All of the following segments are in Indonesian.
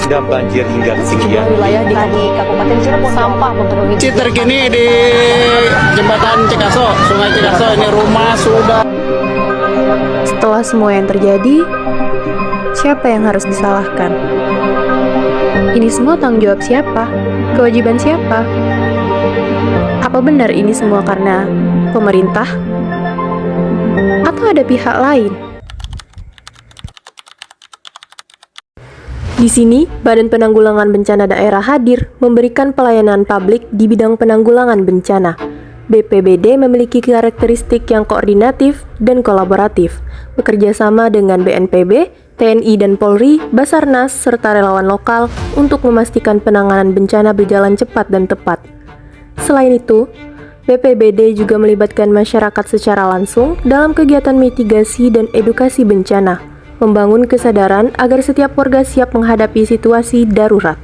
Dan banjir hingga ketinggian wilayah di Kabupaten Cirebon sampah memenuhi. Terkini di jembatan Cikaso, Sungai Cikaso, ini rumah sudah. Setelah semua yang terjadi, siapa yang harus disalahkan? Ini semua tanggung jawab siapa? Kewajiban siapa? Apa benar ini semua karena pemerintah? Atau ada pihak lain? Di sini, Badan Penanggulangan Bencana Daerah hadir memberikan pelayanan publik di bidang penanggulangan bencana. BPBD memiliki karakteristik yang koordinatif dan kolaboratif, bekerja sama dengan BNPB, TNI dan Polri, Basarnas, serta relawan lokal untuk memastikan penanganan bencana berjalan cepat dan tepat. Selain itu, BPBD juga melibatkan masyarakat secara langsung dalam kegiatan mitigasi dan edukasi bencana, membangun kesadaran agar setiap warga siap menghadapi situasi darurat.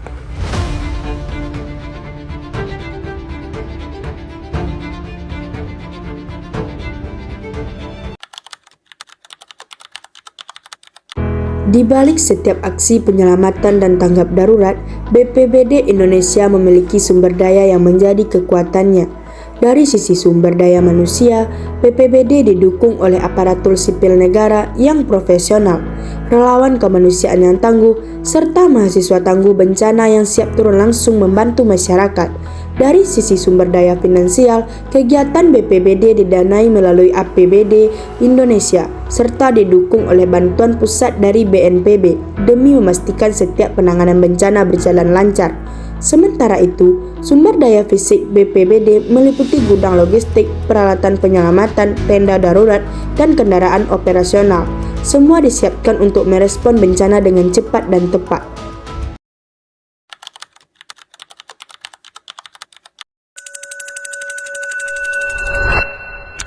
Di balik setiap aksi penyelamatan dan tanggap darurat, BPBD Indonesia memiliki sumber daya yang menjadi kekuatannya. Dari sisi sumber daya manusia, BPBD didukung oleh aparatur sipil negara yang profesional, relawan kemanusiaan yang tangguh, serta mahasiswa tangguh bencana yang siap turun langsung membantu masyarakat. Dari sisi sumber daya finansial, kegiatan BPBD didanai melalui APBD Indonesia, serta didukung oleh bantuan pusat dari BNPB demi memastikan setiap penanganan bencana berjalan lancar. Sementara itu, sumber daya fisik BPBD meliputi gudang logistik, peralatan penyelamatan, tenda darurat, dan kendaraan operasional. Semua disiapkan untuk merespon bencana dengan cepat dan tepat.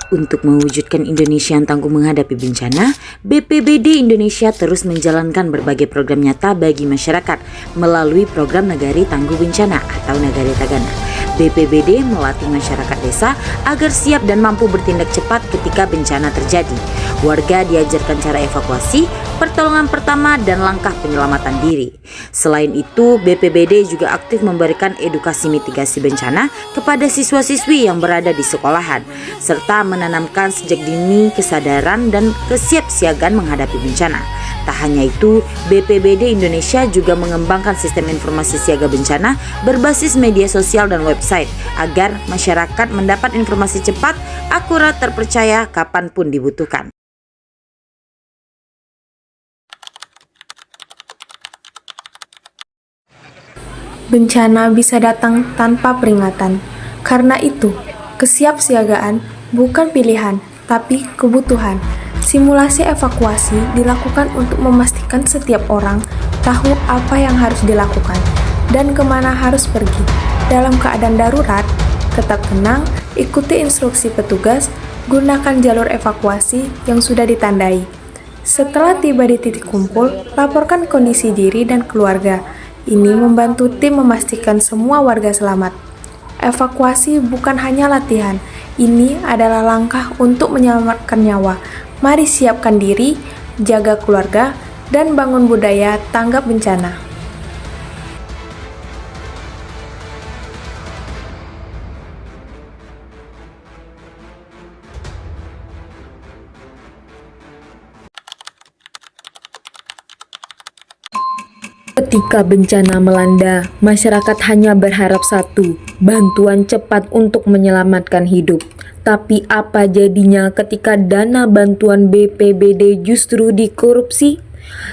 Untuk mewujudkan Indonesia yang tangguh menghadapi bencana, BPBD Indonesia terus menjalankan berbagai program nyata bagi masyarakat melalui program Nagari Tangguh Bencana atau Nagari Tagana. BPBD melatih masyarakat desa agar siap dan mampu bertindak cepat ketika bencana terjadi. Warga diajarkan cara evakuasi, pertolongan pertama, dan langkah penyelamatan diri. Selain itu, BPBD juga aktif memberikan edukasi mitigasi bencana kepada siswa-siswi yang berada di sekolahan, serta menanamkan sejak dini kesadaran dan kesiapsiagaan menghadapi bencana. Tak hanya itu, BPBD Indonesia juga mengembangkan sistem informasi siaga bencana berbasis media sosial dan website agar masyarakat mendapat informasi cepat, akurat, terpercaya kapanpun dibutuhkan. Bencana bisa datang tanpa peringatan. Karena itu, kesiapsiagaan bukan pilihan, tapi kebutuhan. Simulasi evakuasi dilakukan untuk memastikan setiap orang tahu apa yang harus dilakukan dan kemana harus pergi. Dalam keadaan darurat, tetap tenang, ikuti instruksi petugas, gunakan jalur evakuasi yang sudah ditandai. Setelah tiba di titik kumpul, laporkan kondisi diri dan keluarga. Ini membantu tim memastikan semua warga selamat. Evakuasi bukan hanya latihan, ini adalah langkah untuk menyelamatkan nyawa. Mari siapkan diri, jaga keluarga, dan bangun budaya tanggap bencana. Ketika bencana melanda, masyarakat hanya berharap satu, bantuan cepat untuk menyelamatkan hidup. Tapi apa jadinya ketika dana bantuan BPBD justru dikorupsi?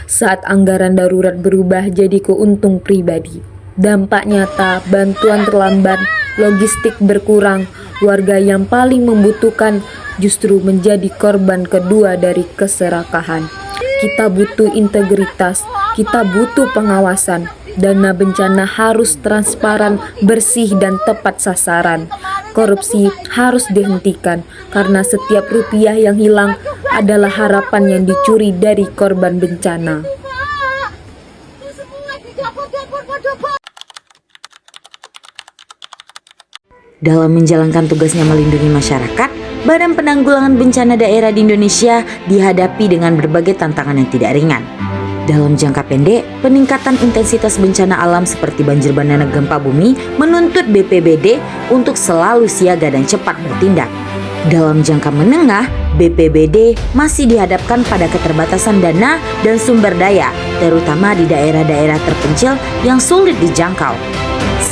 Saat anggaran darurat berubah jadi keuntung pribadi. Dampak nyata, bantuan terlambat, logistik berkurang, warga yang paling membutuhkan justru menjadi korban kedua dari keserakahan. Kita butuh integritas, kita butuh pengawasan, Dana bencana harus transparan, bersih, dan tepat sasaran. Korupsi harus dihentikan karena setiap rupiah yang hilang adalah harapan yang dicuri dari korban bencana. Dalam menjalankan tugasnya melindungi masyarakat, Badan Penanggulangan Bencana Daerah di Indonesia dihadapi dengan berbagai tantangan yang tidak ringan. Dalam jangka pendek, peningkatan intensitas bencana alam seperti banjir bandang dan gempa bumi menuntut BPBD untuk selalu siaga dan cepat bertindak. Dalam jangka menengah, BPBD masih dihadapkan pada keterbatasan dana dan sumber daya, terutama di daerah-daerah terpencil yang sulit dijangkau.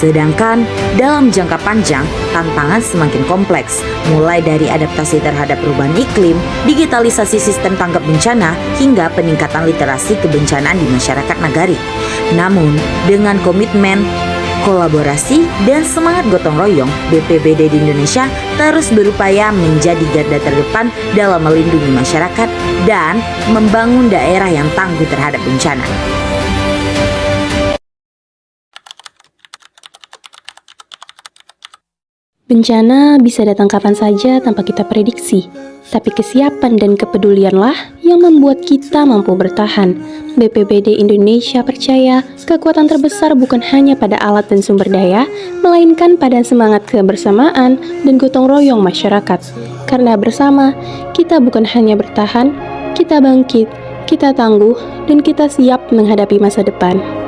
Sedangkan dalam jangka panjang, tantangan semakin kompleks, mulai dari adaptasi terhadap perubahan iklim, digitalisasi sistem tanggap bencana, hingga peningkatan literasi kebencanaan di masyarakat nagari. Namun, dengan komitmen, kolaborasi, dan semangat gotong royong, BPBD di Indonesia terus berupaya menjadi garda terdepan dalam melindungi masyarakat dan membangun daerah yang tangguh terhadap bencana. Bencana bisa datang kapan saja tanpa kita prediksi, tapi kesiapan dan kepedulianlah yang membuat kita mampu bertahan. BPBD Indonesia percaya kekuatan terbesar bukan hanya pada alat dan sumber daya, melainkan pada semangat kebersamaan dan gotong royong masyarakat. Karena bersama, kita bukan hanya bertahan, kita bangkit, kita tangguh, dan kita siap menghadapi masa depan.